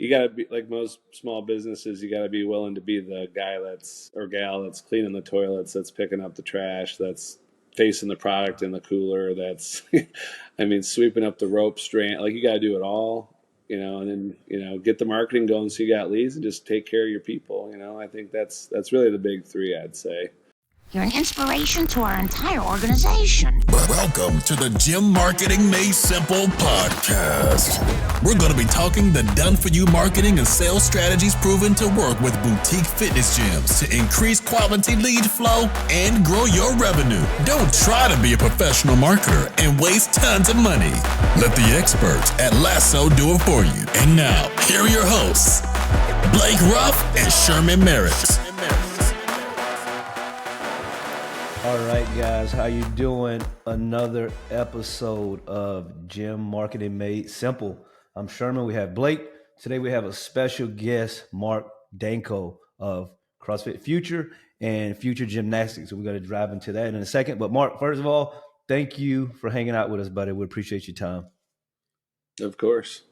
you got to be like most small businesses. You got to be willing to be the guy or gal that's cleaning the toilets, that's picking up the trash, that's facing the product in the cooler, that's, I mean, sweeping up the rope strand. Like you got to do it all, and then, get the marketing going so you got leads and just take care of your people. I think that's really the big three, I'd say. You're an inspiration to our entire organization. Welcome to the Gym Marketing Made Simple podcast. We're going to be talking the done-for-you marketing and sales strategies proven to work with boutique fitness gyms to increase quality lead flow and grow your revenue. Don't try to be a professional marketer and waste tons of money. Let the experts at Lasso do it for you. And now, here are your hosts, Blake Ruff and Sherman Merritt. All right, guys, how you doing? Another episode of Gym Marketing Made Simple. I'm Sherman. We have Blake. Today we have a special guest, Mark Danko of CrossFit Future and Future Gymnastics. So we're going to dive into that in a second. But Mark, first of all, thank you for hanging out with us, buddy. We appreciate your time. Of course.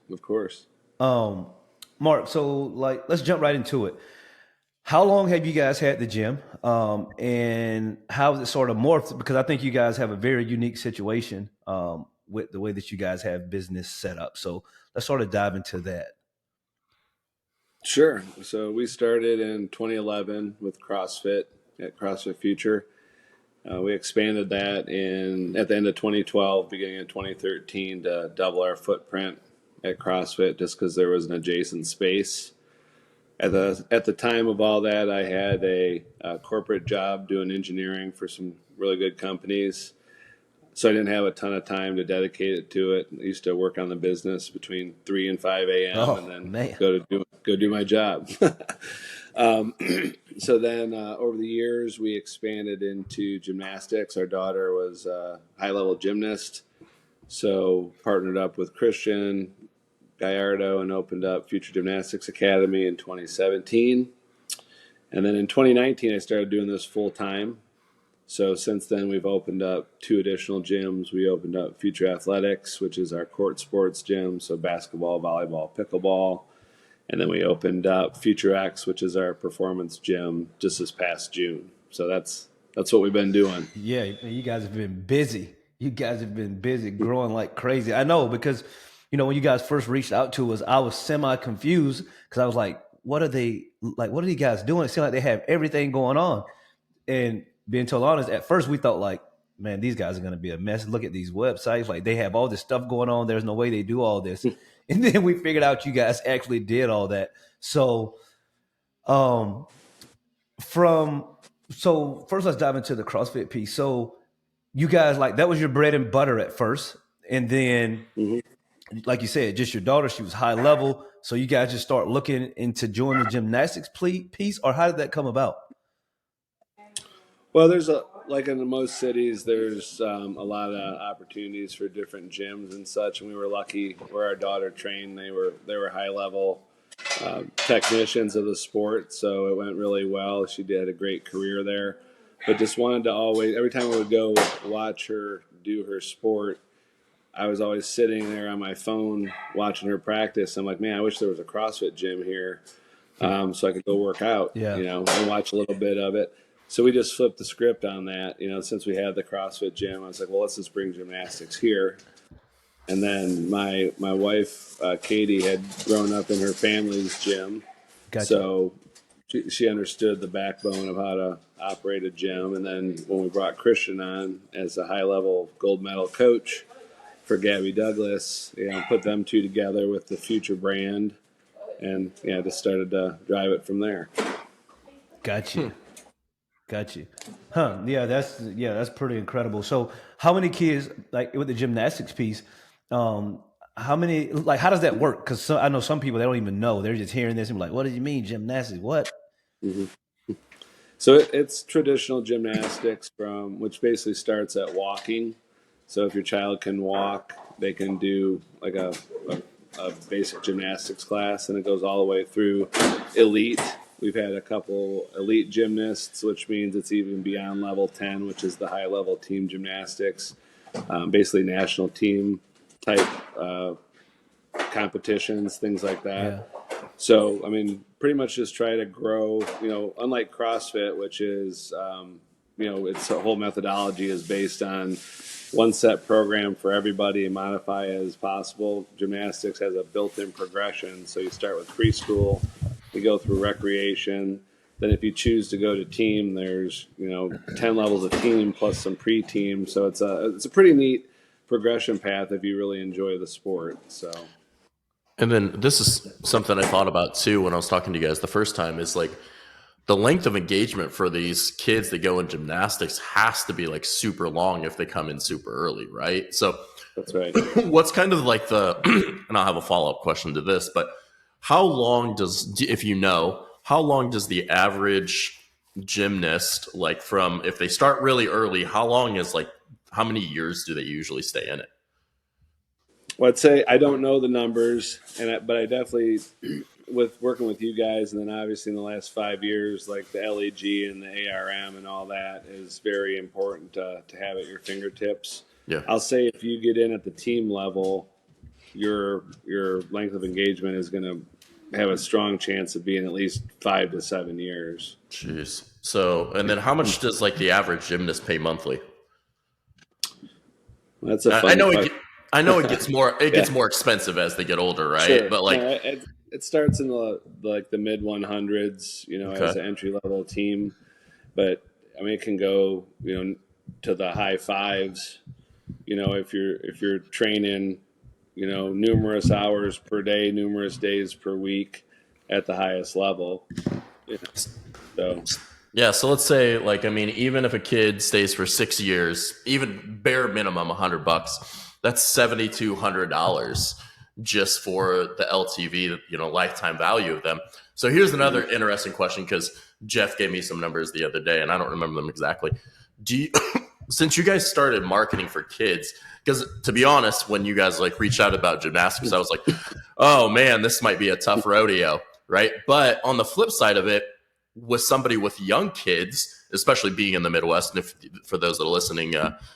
Mark, so let's jump right into it. How long have you guys had the gym, and how has it sort of morphed? Because I think you guys have a very unique situation with the way that you guys have business set up. So let's sort of dive into that. Sure. So we started in 2011 with CrossFit at CrossFit Future. We expanded that at the end of 2012, beginning of 2013, to double our footprint at CrossFit just because there was an adjacent space. At the time of all that, I had a corporate job doing engineering for some really good companies, so I didn't have a ton of time to dedicate it to it. I used to work on the business between 3 and 5 a.m. and then go do my job. So then over the years, we expanded into gymnastics. Our daughter was a high-level gymnast, so partnered up with Christian Gallardo and opened up Future Gymnastics Academy in 2017. And then in 2019, I started doing this full time. So since then, we've opened up 2 additional gyms. We opened up Future Athletics, which is our court sports gym, so basketball, volleyball, pickleball. And then we opened up Future X, which is our performance gym, just this past June. So that's what we've been doing. Yeah, you guys have been busy. You guys have been busy, growing like crazy. I know, because when you guys first reached out to us, I was semi-confused because I was like, what are you guys doing? It seemed like they have everything going on. And being totally honest, at first we thought like, man, these guys are going to be a mess. Look at these websites. Like they have all this stuff going on. There's no way they do all this. And then we figured out you guys actually did all that. So first let's dive into the CrossFit piece. So you guys, that was your bread and butter at first. And then like you said, just your daughter, she was high level. So you guys just start looking into joining the gymnastics piece, or how did that come about? Well, there's like in most cities, there's a lot of opportunities for different gyms and such. And we were lucky where our daughter trained. They were high level technicians of the sport. So it went really well. She did a great career there, but just wanted to always, every time we would go watch her do her sport, I was always sitting there on my phone watching her practice. I'm like, man, I wish there was a CrossFit gym here so I could go work out, and watch a little bit of it. So we just flipped the script on that. Since we had the CrossFit gym, I was like, well, let's just bring gymnastics here. And then my wife, Katie, had grown up in her family's gym. Gotcha. So she understood the backbone of how to operate a gym. And then when we brought Christian on as a high-level gold medal coach for Gabby Douglas, put them 2 together with the Future brand, and just started to drive it from there. Gotcha. Huh? Yeah, that's pretty incredible. So, how many kids, like with the gymnastics piece? How many? How does that work? Because I know some people, they don't even know. They're just hearing this and like, what do you mean gymnastics? What? Mm-hmm. So it's traditional gymnastics, which basically starts at walking. So if your child can walk, they can do like a basic gymnastics class, and it goes all the way through elite. We've had a couple elite gymnasts, which means it's even beyond level 10, which is the high level team gymnastics, basically national team type competitions, things like that. So, I mean, pretty much just try to grow, unlike CrossFit, which is, its whole methodology is based on one set program for everybody and modify as possible. Gymnastics has a built-in progression. So you start with preschool, you go through recreation. Then if you choose to go to team, there's, 10 levels of team plus some pre-team. So it's a pretty neat progression path if you really enjoy the sport. So. And then this is something I thought about too when I was talking to you guys the first time is like the length of engagement for these kids that go in gymnastics has to be like super long if they come in super early, right? So That's right. what's kind of like and I'll have a follow-up question to this, but how long does the average gymnast, like from if they start really early, how many years do they usually stay in it? Well, I'd say I don't know the numbers, but I definitely, with working with you guys, and then obviously in the last 5 years, like the LEG and the ARM and all that is very important to have at your fingertips. Yeah. I'll say if you get in at the team level, your length of engagement is going to have a strong chance of being at least 5 to 7 years. Jeez. So, and then how much does like the average gymnast pay monthly? That's a fun question. I know it gets more. It gets more expensive as they get older, right? Sure. But like, it starts in the mid 100s, as an entry level team. But I mean, it can go, to the high fives. If you're training, numerous hours per day, numerous days per week, at the highest level. So. Yeah, so let's say, like, I mean, even if a kid stays for 6 years, even bare minimum $100, that's $7,200 just for the LTV, lifetime value of them. So here's another interesting question, because Jeff gave me some numbers the other day, and I don't remember them exactly. Since you guys started marketing for kids, because to be honest, when you guys like reached out about gymnastics, I was like, oh man, this might be a tough rodeo, right? But on the flip side of it, with somebody with young kids, especially being in the Midwest, and if for those that are listening,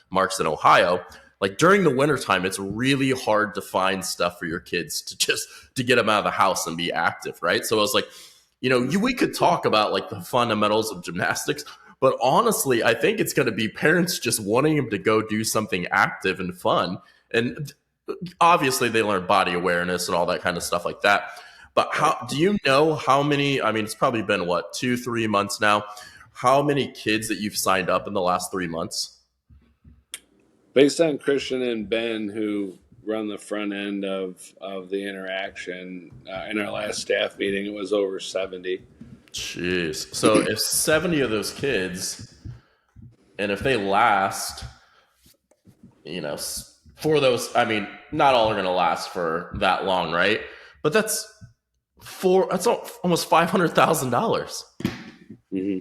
Mark's in Ohio, like during the wintertime, it's really hard to find stuff for your kids to get them out of the house and be active, right? So I was like, we could talk about like the fundamentals of gymnastics, but honestly, I think it's going to be parents just wanting them to go do something active and fun. And obviously they learn body awareness and all that kind of stuff like that. But how do you know how many, I mean, it's probably been 2-3 months now, how many kids that you've signed up in the last 3 months? Based on Christian and Ben, who run the front end of the interaction, in our last staff meeting, it was over 70. Jeez. So if 70 of those kids, and if they last, for those, I mean, not all are going to last for that long, right? But that's almost $500,000. Mm-hmm.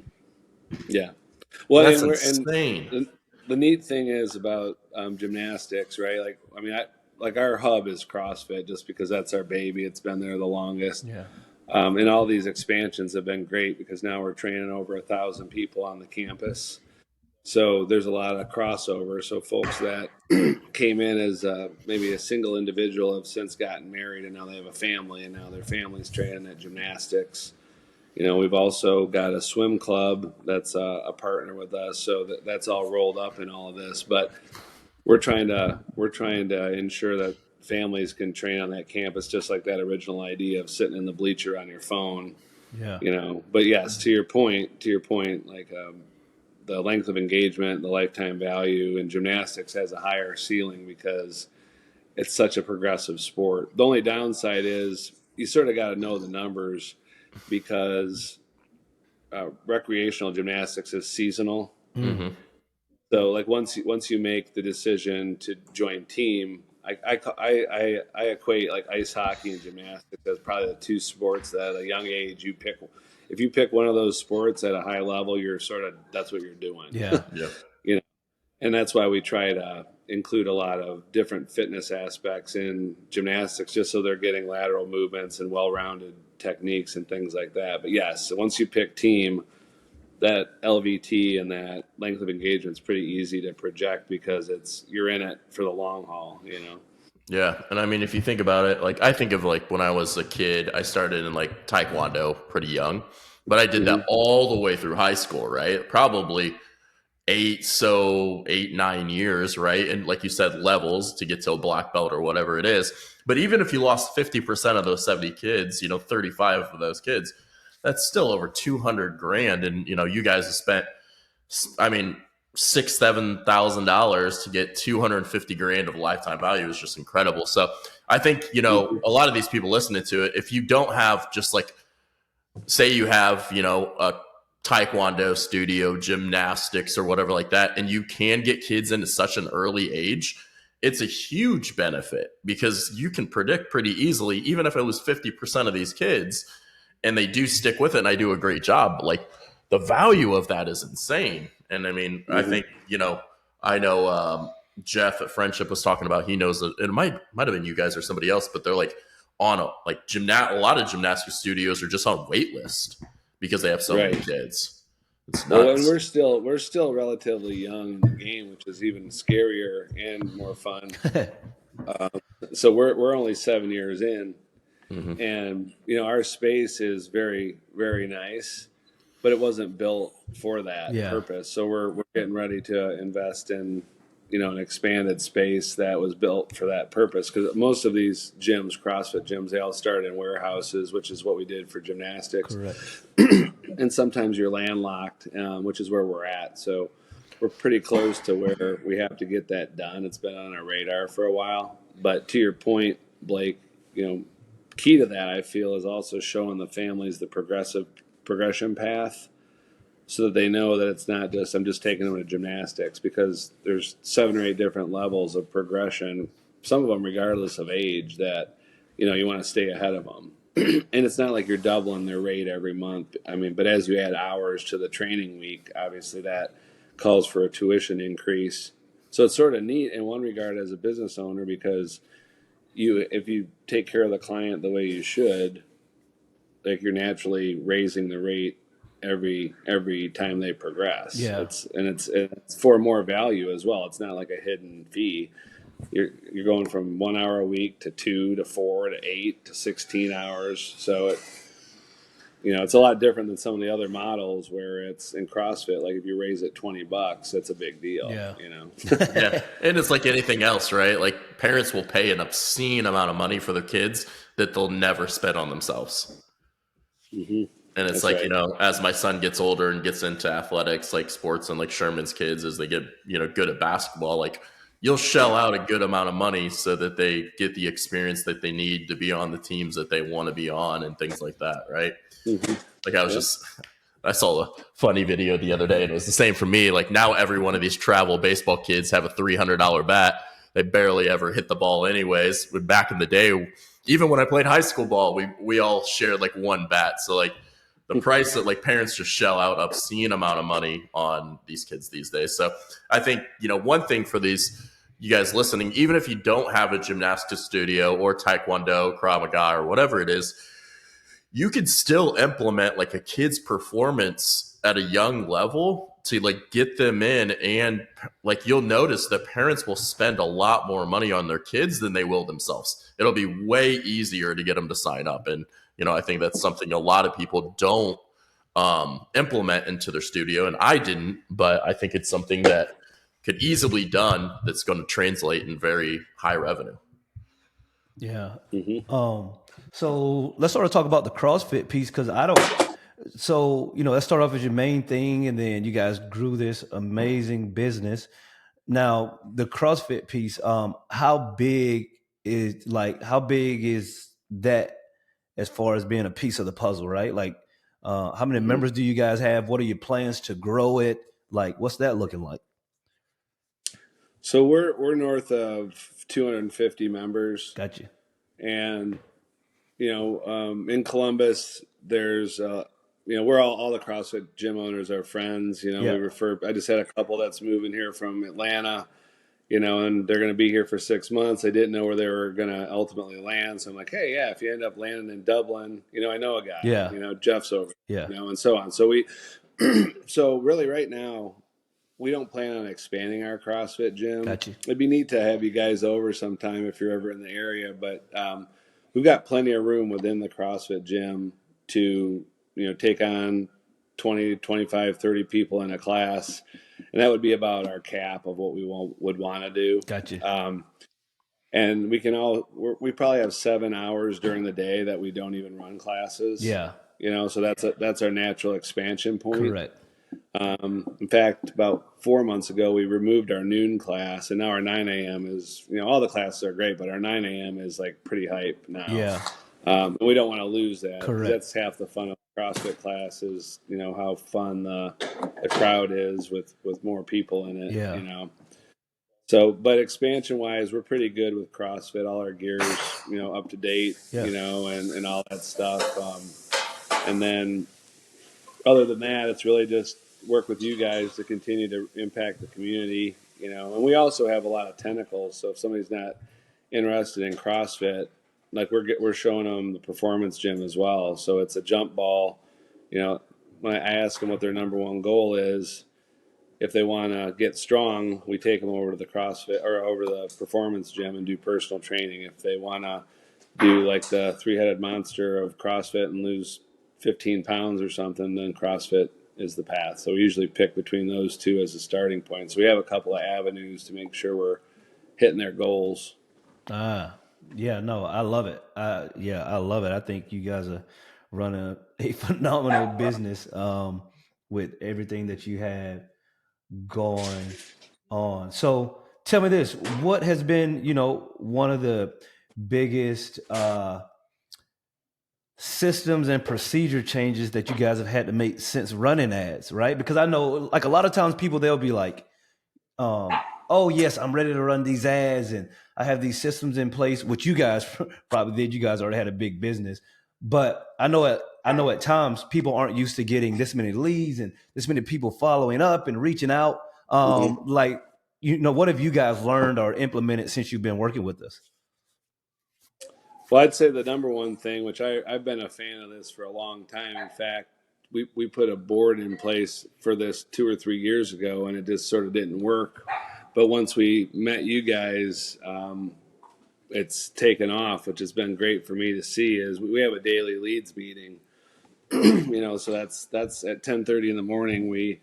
Yeah. Well, that's insane. The neat thing is about gymnastics, right? Like, I mean, our hub is CrossFit just because that's our baby. It's been there the longest. Yeah. And all these expansions have been great because now we're training over 1,000 people on the campus. So there's a lot of crossover. So folks that came in as maybe a single individual have since gotten married, and now they have a family, and now their family's training at gymnastics. We've also got a swim club that's a partner with us, so that's all rolled up in all of this. But we're trying to ensure that families can train on that campus, just like that original idea of sitting in the bleacher on your phone. Yeah. But yes, to your point, like the length of engagement, the lifetime value in gymnastics has a higher ceiling because it's such a progressive sport. The only downside is you sort of got to know the numbers because recreational gymnastics is seasonal. Mm-hmm. So like once you make the decision to join team, I equate like ice hockey and gymnastics as probably the two sports that at a young age you pick. If you pick one of those sports at a high level, that's what you're doing. Yeah. Yeah. And that's why we try to include a lot of different fitness aspects in gymnastics, just so they're getting lateral movements and well-rounded techniques and things like that. But yes, once you pick team, that LVT and that length of engagement is pretty easy to project because you're in it for the long haul. Yeah. And I mean, if you think about it, like I think of like when I was a kid, I started in like Taekwondo pretty young, but I did that all the way through high school, right? Probably 8, 9 years, right? And like you said, levels to get to a black belt or whatever it is. But even if you lost 50% of those 70 kids, 35 of those kids, that's still over 200 grand. And, you guys have spent, I mean, $6,000-7,000 to get 250 grand of lifetime value is just incredible. So I think, a lot of these people listening to it, if you don't have just like, say you have, a Taekwondo studio, gymnastics, or whatever like that, and you can get kids into such an early age, it's a huge benefit because you can predict pretty easily, even if it was 50% of these kids and they do stick with it and I do a great job, like the value of that is insane. And I mean, I think, I know Jeff at Friendship was talking about, he knows that it might have been you guys or somebody else, but they're like on a lot of gymnastics studios are just on wait list because they have so many kids. It's nuts. Well, and we're still relatively young in the game, which is even scarier and more fun. So we're only 7 years in, and our space is very, very nice, but it wasn't built for that purpose. So we're getting ready to invest in an expanded space that was built for that purpose, because most of these gyms, CrossFit gyms, they all start in warehouses, which is what we did for gymnastics. Correct. And sometimes you're landlocked, which is where we're at. So we're pretty close to where we have to get that done. It's been on our radar for a while. But to your point, Blake, key to that, I feel, is also showing the families the progression path, so that they know that it's not just, I'm just taking them to gymnastics, because there's 7 or 8 different levels of progression, some of them regardless of age, that, you want to stay ahead of them. And it's not like you're doubling their rate every month. I mean, but as you add hours to the training week, obviously that calls for a tuition increase. So it's sort of neat in one regard as a business owner, because if you take care of the client the way you should, like, you're naturally raising the rate every time they progress. Yeah. It's for more value as well. It's not like a hidden fee. You're going from 1 hour a week to 2 to 4 to 8 to 16 hours. So it's a lot different than some of the other models where it's in CrossFit. Like, if you raise it $20, that's a big deal. Yeah. Yeah. And it's like anything else, right? Like, parents will pay an obscene amount of money for their kids that they'll never spend on themselves. Mm-hmm. And it's That's like, right. As my son gets older and gets into athletics, like sports, and like Sherman's kids, as they get, good at basketball, like, you'll shell out a good amount of money so that they get the experience that they need to be on the teams that they want to be on and things like that. Right. Mm-hmm. Like, I saw a funny video the other day, and it was the same for me. Like, now every one of these travel baseball kids have a $300 bat. They barely ever hit the ball anyways. But back in the day, even when I played high school ball, we all shared like one bat. So like, the price that like parents just shell out obscene amount of money on these kids these days. So I think, one thing for you guys listening, even if you don't have a gymnastics studio or Taekwondo, Krav Maga, or whatever it is, you could still implement like a kid's performance at a young level to like get them in. And like, you'll notice that parents will spend a lot more money on their kids than they will themselves. It'll be way easier to get them to sign up. And, I think that's something a lot of people don't implement into their studio. And I didn't, but I think it's something that could easily done that's going to translate in very high revenue. Yeah. Mm-hmm. So let's sort of talk about the CrossFit piece, because so, let's start off as your main thing, and then you guys grew this amazing business. Now, the CrossFit piece, how big is that as far as being a piece of the puzzle, right? Like, how many members do you guys have? What are your plans to grow it? Like, what's that looking like? So we're north of 250 members. Gotcha. And, in Columbus, there's, we're all the CrossFit gym owners are friends. I just had a couple that's moving here from Atlanta, and they're going to be here for 6 months. I didn't know where they were going to ultimately land. So I'm like, hey, yeah, if you end up landing in Dublin, I know a guy, Jeff's over, and so on. So so really right now, we don't plan on expanding our CrossFit gym. Got you. It'd be neat to have you guys over sometime if you're ever in the area, but we've got plenty of room within the CrossFit gym to, take on 20, 25, 30 people in a class. And that would be about our cap of what we would want to do. Gotcha. And we probably have 7 hours during the day that we don't even run classes. Yeah. So that's our natural expansion point. Correct. In fact, about 4 months ago, we removed our noon class, and now our 9 a.m. is, all the classes are great, but our 9 a.m. is like pretty hype now. Yeah. And we don't want to lose that. Correct. That's half the fun of CrossFit class is, how fun the crowd is with more people in it. Yeah. So, but expansion wise, we're pretty good with CrossFit. All our gears, up to date, Yeah. and all that stuff. And then other than that, it's really just work with you guys to continue to impact the community, and we also have a lot of tentacles. So if somebody's not interested in CrossFit, like we're showing them the performance gym as well. So it's a jump ball. When I ask them what their number one goal is, if they want to get strong, we take them over to the CrossFit or over the performance gym and do personal training. If they want to do like the three-headed monster of CrossFit and lose 15 pounds or something, then CrossFit is the path. So we usually pick between those two as a starting point. So we have a couple of avenues to make sure we're hitting their goals. Yeah, no, I love it. I love it. I think you guys are running a phenomenal business with everything that you have going on. So tell me this, what has been, one of the biggest systems and procedure changes that you guys have had to make since running ads, right? Because I know like a lot of times people, they'll be like, oh yes, I'm ready to run these ads and I have these systems in place, which you guys probably did. You guys already had a big business, but I know at times people aren't used to getting this many leads and this many people following up and reaching out. Like, what have you guys learned or implemented since you've been working with us? Well, I'd say the number one thing, which I've been a fan of this for a long time. In fact, we put a board in place for this 2 or 3 years ago, and it just sort of didn't work. But once we met you guys, it's taken off, which has been great for me to see. Is we have a daily leads meeting, so that's at 10:30 in the morning.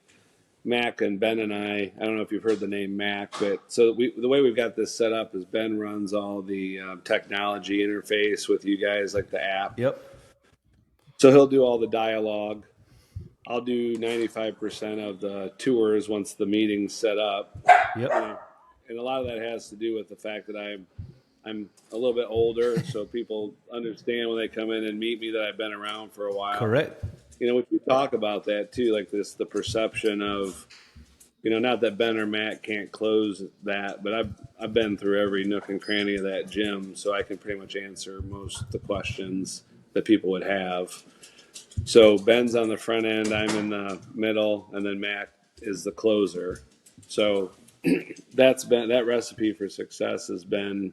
Mac and Ben and I don't know if you've heard the name Mac, but so the way we've got this set up is Ben runs all the technology interface with you guys, like the app. Yep. So he'll do all the dialogue. I'll do 95% of the tours once the meeting's set up. Yep. And a lot of that has to do with the fact that I'm a little bit older, so people understand when they come in and meet me that I've been around for a while. Correct. We talk about that too, like the perception of, not that Ben or Matt can't close that, but I've been through every nook and cranny of that gym, so I can pretty much answer most of the questions that people would have. So Ben's on the front end, I'm in the middle, and then Matt is the closer. So that recipe for success has been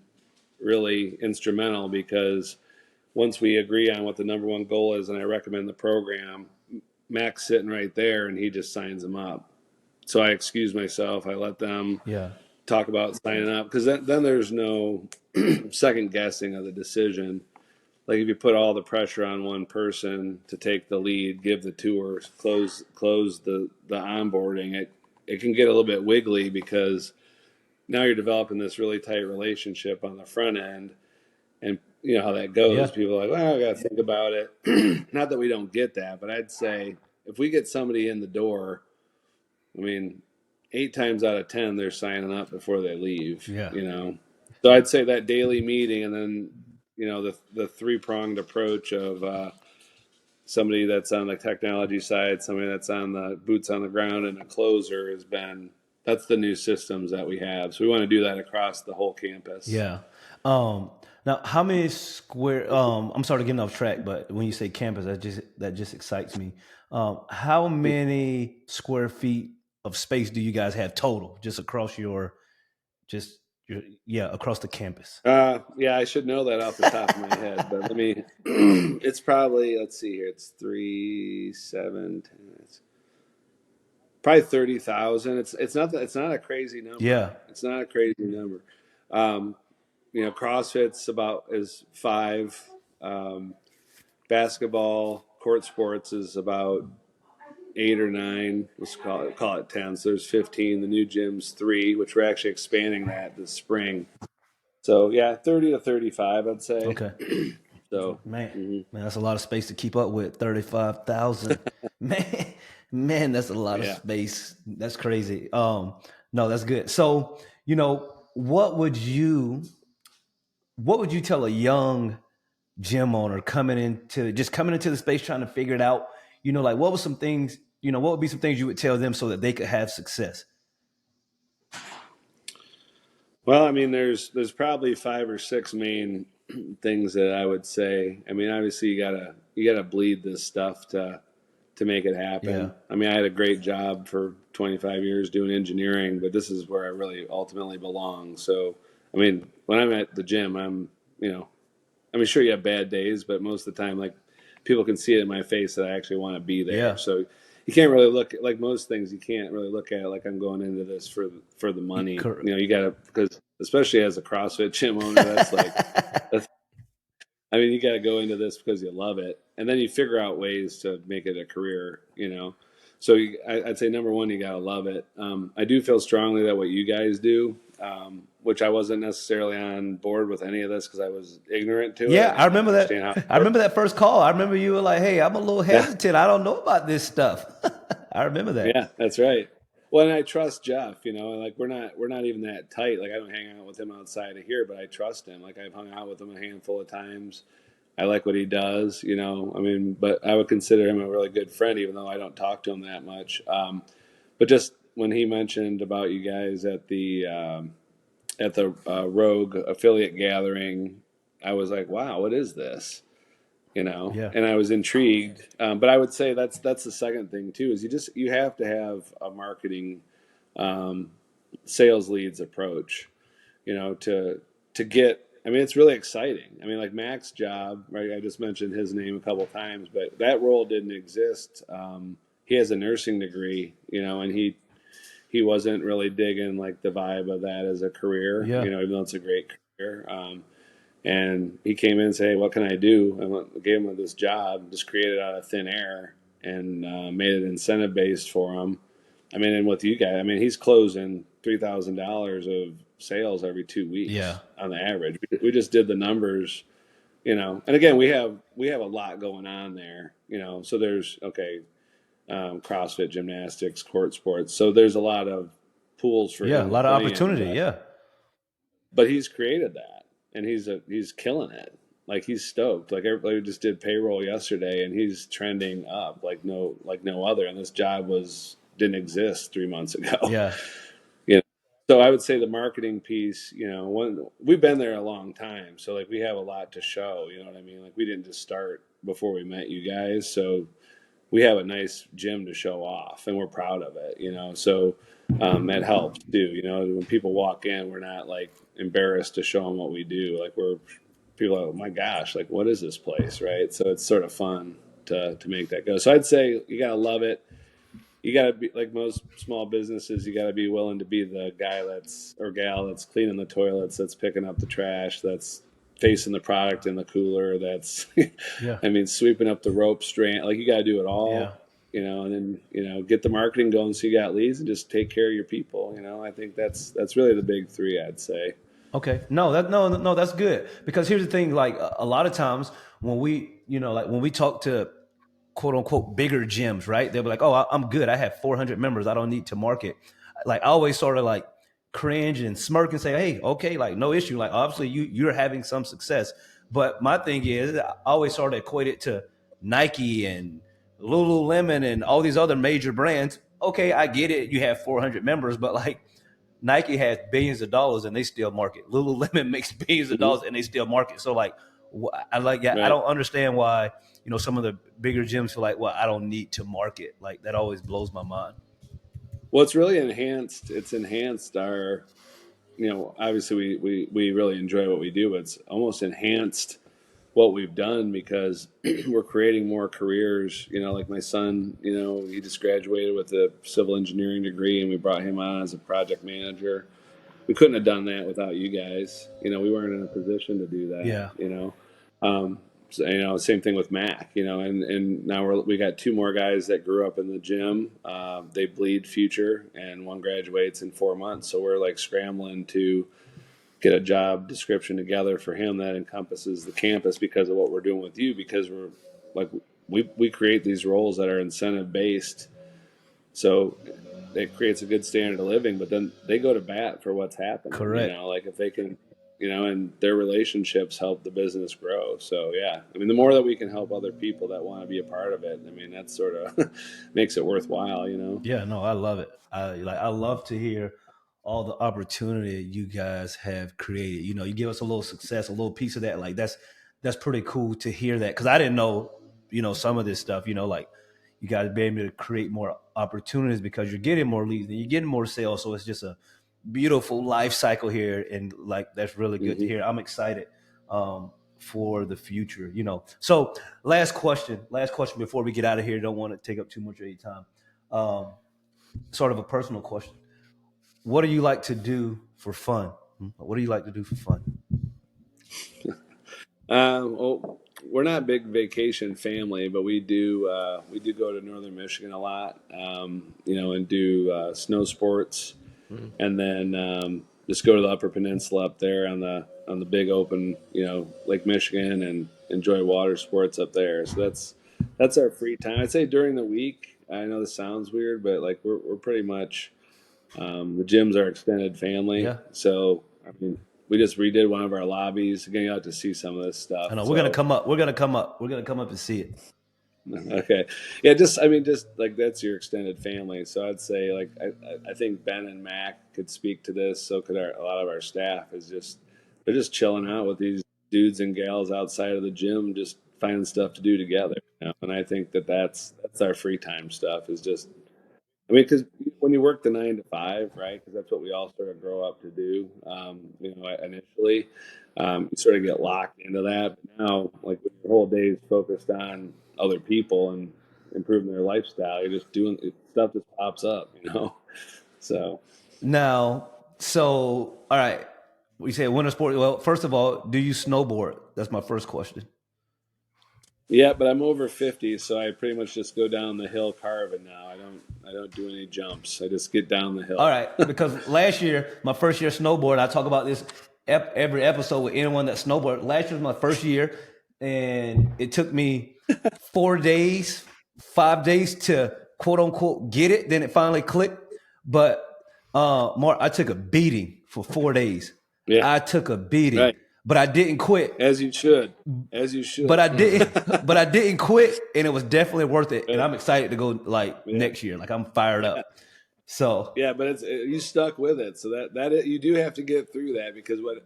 really instrumental, because once we agree on what the number one goal is and I recommend the program, Mac's sitting right there and he just signs them up. So I excuse myself. I let them talk about signing up, because then there's no second guessing of the decision. Like if you put all the pressure on one person to take the lead, give the tour, close the onboarding, it can get a little bit wiggly, because now you're developing this really tight relationship on the front end. And you know how that goes. Yeah. People are like, well, I got to think about it. Not that we don't get that, but I'd say if we get somebody in the door, 8 times out of 10, they're signing up before they leave. Yeah. So I'd say that daily meeting, and then, the 3-pronged approach of somebody that's on the technology side, somebody that's on the boots on the ground, and a closer that's the new systems that we have. So we want to do that across the whole campus. Yeah. Now, how many square? I'm sorry to get off track, but when you say campus, that just excites me. How many square feet of space do you guys have total, just across across the campus? I should know that off the top of my head, but it's probably, let's see here, it's 3, 7, 10. probably 30,000. It's not a crazy number. Yeah. It's not a crazy number. Um, CrossFit's is 5. Basketball, court sports is about 8 or 9. Let's call it 10. So there's 15. The new gym's 3, which we're actually expanding that this spring. So yeah, 30 to 35, I'd say. Okay. So Man, that's a lot of space to keep up with. 35,000. man, that's a lot of space. That's crazy. No, that's good. So, what would you tell a young gym owner coming into the space trying to figure it out? Like what would be some things you would tell them so that they could have success? Well, I mean, there's probably 5 or 6 main things that I would say. I mean, obviously you gotta bleed this stuff to make it happen. Yeah. I mean, I had a great job for 25 years doing engineering, but this is where I really ultimately belong. So, I mean, when I'm at the gym, I mean, sure you have bad days, but most of the time, like people can see it in my face that I actually want to be there. Yeah. So you can't really look at, like most things, you can't really look at it like I'm going into this for the money. Correct. You got to, because especially as a CrossFit gym owner, I mean, you got to go into this because you love it, and then you figure out ways to make it a career. So I'd say number one, you got to love it. I do feel strongly that what you guys do, which I wasn't necessarily on board with any of this because I was ignorant to it. Yeah, I remember that. I remember that first call. I remember you were like, "Hey, I'm a little hesitant. I don't know about this stuff." I remember that. Yeah, that's right. Well, and I trust Jeff. And like we're not even that tight. Like I don't hang out with him outside of here, but I trust him. Like I've hung out with him a handful of times. I like what he does. I mean, but I would consider him a really good friend, even though I don't talk to him that much. But just when he mentioned about you guys at the Rogue affiliate gathering, I was like, wow, what is this? Yeah. And I was intrigued. But I would say that's the second thing too, is you have to have a marketing, sales leads approach, to get, I mean, it's really exciting. I mean, like Mac's job, right? I just mentioned his name a couple of times, but that role didn't exist. He has a nursing degree, and he wasn't really digging like the vibe of that as a career, even though it's a great career. And he came in and said, "Hey, what can I do?" I gave him this job, just created out of thin air, and made it incentive based for him. I mean, and with you guys, I mean, he's closing $3,000 of sales every 2 weeks on the average. We just did the numbers, and again, we have a lot going on there, so there's CrossFit, gymnastics, court sports. So there's a lot of pools for him. A lot of opportunity. But he's created that, and he's killing it. Like he's stoked. Like everybody just did payroll yesterday, and he's trending up like no other. And this job didn't exist 3 months ago. Yeah. So I would say the marketing piece, we've been there a long time. So like we have a lot to show, you know what I mean? Like we didn't just start before we met you guys. So we have a nice gym to show off, and we're proud of it, So that helps too, when people walk in, we're not like embarrassed to show them what we do. Like people are like, oh my gosh, like what is this place, right? So it's sort of fun to make that go. So I'd say you gotta love it. You got to be, like most small businesses, you got to be willing to be the guy or gal that's cleaning the toilets, that's picking up the trash, that's facing the product in the cooler, that's, I mean, sweeping up the rope strand. Like you got to do it all, and then, get the marketing going so you got leads, and just take care of your people. I think that's really the big 3, I'd say. Okay. No, that's good. Because here's the thing, like a lot of times when we talk to quote unquote bigger gyms, right? They'll be like, "Oh, I'm good. I have 400 members. I don't need to market." Like I always sort of like cringe and smirk and say, "Hey, okay, like no issue. Like obviously you're having some success." But my thing is, I always sort of equate it to Nike and Lululemon and all these other major brands. Okay, I get it. You have 400 members, but like Nike has billions of dollars and they still market. Lululemon makes billions of dollars and they still market. So like, I don't understand why, some of the bigger gyms feel like, well, I don't need to market. Like that always blows my mind. Well, it's really enhanced. It's enhanced our, obviously we really enjoy what we do, but it's almost enhanced what we've done, because we're creating more careers. Like my son, he just graduated with a civil engineering degree, and we brought him on as a project manager. We couldn't have done that without you guys. We weren't in a position to do that. Yeah. So, same thing with Mac. And now we got 2 more guys that grew up in the gym. They bleed future, and one graduates in 4 months. So we're like scrambling to get a job description together for him that encompasses the campus, because of what we're doing with you, because we're like, we create these roles that are incentive based. So it creates a good standard of living, but then they go to bat for what's happening. Correct. Like if they can, and their relationships help the business grow. So yeah, I mean, the more that we can help other people that want to be a part of it, I mean, that sort of makes it worthwhile, Yeah, no, I love it. I love to hear all the opportunity you guys have created. You give us a little success, a little piece of that. Like that's pretty cool to hear that, because I didn't know, some of this stuff. Like you guys be able to create more opportunities because you're getting more leads and you're getting more sales. So it's just a beautiful life cycle here, and like that's really good to hear. I'm excited for the future. So last question before we get out of here. Don't want to take up too much of your time. Sort of a personal question. What do you like to do for fun? What do you like to do for fun? Well, we're not a big vacation family, but we do go to northern Michigan a lot, and do snow sports, and then just go to the Upper Peninsula up there on the big open, Lake Michigan, and enjoy water sports up there. So that's our free time. I'd say during the week. I know this sounds weird, but like we're pretty much the gym's our extended family. Yeah. So I mean, we just redid one of our lobbies, getting out to see some of this stuff. I know. We're gonna come up. We're gonna come up and see it. Okay. Yeah, just like that's your extended family. So I'd say like I think Ben and Mac could speak to this. So could a lot of our staff. They're just chilling out with these dudes and gals outside of the gym, just finding stuff to do together. And I think that's our free time stuff. Is just, I mean, because when you work the 9 to 5, right? Because that's what we all sort of grow up to do. Initially, you sort of get locked into that. But now, like when your whole day is focused on other people and improving their lifestyle, you're just doing stuff just pops up, So now, all right. We say winter sport. Well, first of all, do you snowboard? That's my first question. Yeah, but I'm over 50, so I pretty much just go down the hill carving now. I don't do any jumps. I just get down the hill. All right, because last year, my first year snowboard, I talk about this every episode with anyone that snowboard. Last year was my first year, and it took me 5 days to quote unquote get it. Then it finally clicked. But Mark, I took a beating for 4 days. Yeah. I took a beating. Right. But I didn't quit. As you should. But I didn't quit, and it was definitely worth it. And I'm excited to go next year. Like I'm fired up. So yeah, but you stuck with it. So that you do have to get through that, because what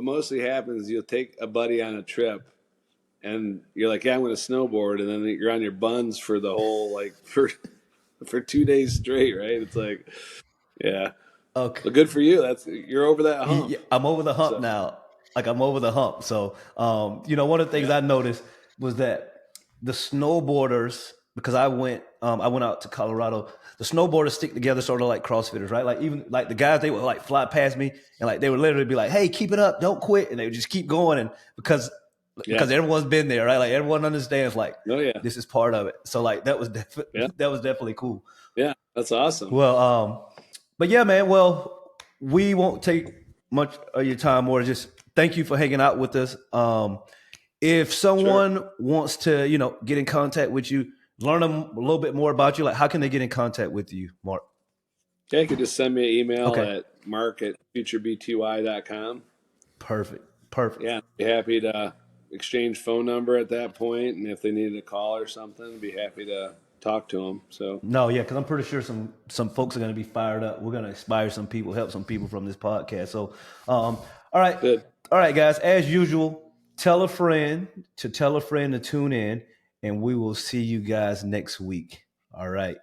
mostly happens is you'll take a buddy on a trip, and you're like, yeah, I'm going to snowboard, and then you're on your buns for the whole for 2 days straight, right? It's like, yeah. Okay. But good for you. You're over that hump. Yeah, I'm over the hump now. Like I'm over the hump. So, one of the things I noticed was that the snowboarders, because I went out to Colorado, the snowboarders stick together sort of like CrossFitters, right? Like even like the guys, they would like fly past me and like they would literally be like, "Hey, keep it up, don't quit," and they would just keep going, and because everyone's been there, right? Like everyone understands, like, this is part of it. So like that was definitely cool. Yeah, that's awesome. Well, but yeah, man. Well, we won't take much of your time more. Just thank you for hanging out with us. If someone wants to, get in contact with you, learn a little bit more about you, like how can they get in contact with you, Mark? Yeah, you can just send me an email at mark@futurebty.com. Perfect. Yeah, I'd be happy to exchange phone number at that point, and if they needed a call or something, I'd be happy to talk to them. So because I'm pretty sure some folks are going to be fired up. We're going to inspire some people, help some people from this podcast. So, all right. Good. All right, guys, as usual, tell a friend to tune in, and we will see you guys next week. All right.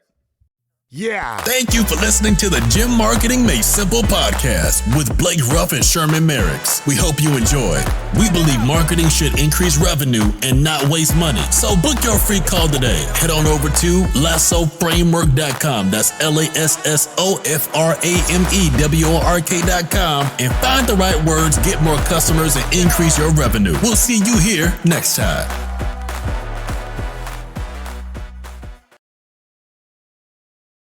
Yeah. Thank you for listening to the Gym Marketing Made Simple podcast with Blake Ruff and Sherman Merricks. We hope you enjoyed. We believe marketing should increase revenue and not waste money. So book your free call today. Head on over to lassoframework.com. That's LASSOFRAMEWORK.com and find the right words, get more customers, and increase your revenue. We'll see you here next time.